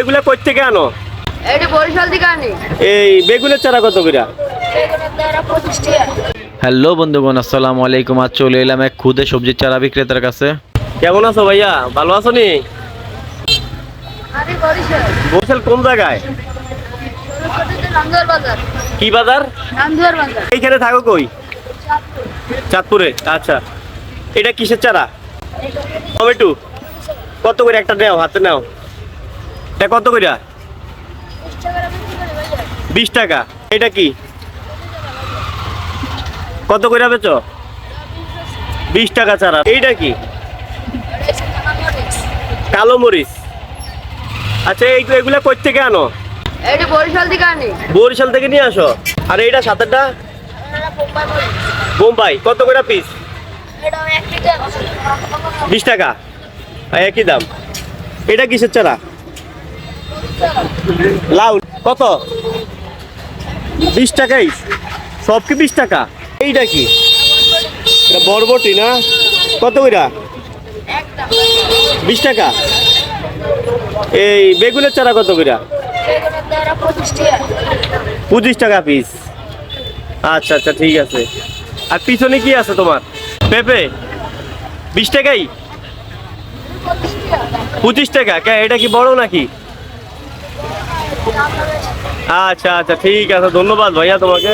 এগুলা কই থেকে আনো? এটা বরিশাল থেকে আনি। এই বেগুনের চারা কত করে? বেগুনের চারা 25 টাকা। হ্যালো বন্ধুগণ, আসসালামু আলাইকুম। আজ চলে এলাম এক খুদে সবজির চারা বিক্রেতার কাছে। কেমন আছো ভাইয়া? ভালো আছো নি? আরে বরিশাল। বরিশাল কোন জায়গায়? রামদুয়ার বাজার। কি বাজার? রামদুয়ার বাজার। এইখানে থাকো কই? চাঁদপুরে। আচ্ছা, এটা কিসের চারা? টমেটো। কত করে একটা নাও, হাতে নাও। এটা কত করে? 20 টাকা। এটা কি কত করে বেচো? 20 টাকা চারা। এইটা কি? কালো মরিচ। আচ্ছা, এগুলা কই থেকে আনো? এটা বরিশাল থেকে আনি। বরিশাল থেকে নিয়ে আসো। আর এইটা সাতেরটা? বোম্বাই। কত করে পিস? এটা 1 লিটার 20 টাকা। একই দাম। এটা কিসের চারা? লাউ। কত? 20 টাকাই। সব কি 20 টাকা? এইটা কি? এটা বরবটি না? কত কইরা? 20 টাকা। এই বেগুনের চারা কত কইরা? বেগুনের চারা 25 টাকা। 25 টাকা পিস। আচ্ছা আচ্ছা, ঠিক আছে। আর পিছনে কি আছে তোমার? পেঁপে 20 টাকাই। 25 টাকা। এটা কি বড় নাকি? আচ্ছা আচ্ছা, ঠিক আছে, ধন্যবাদ ভাইয়া তোমাকে।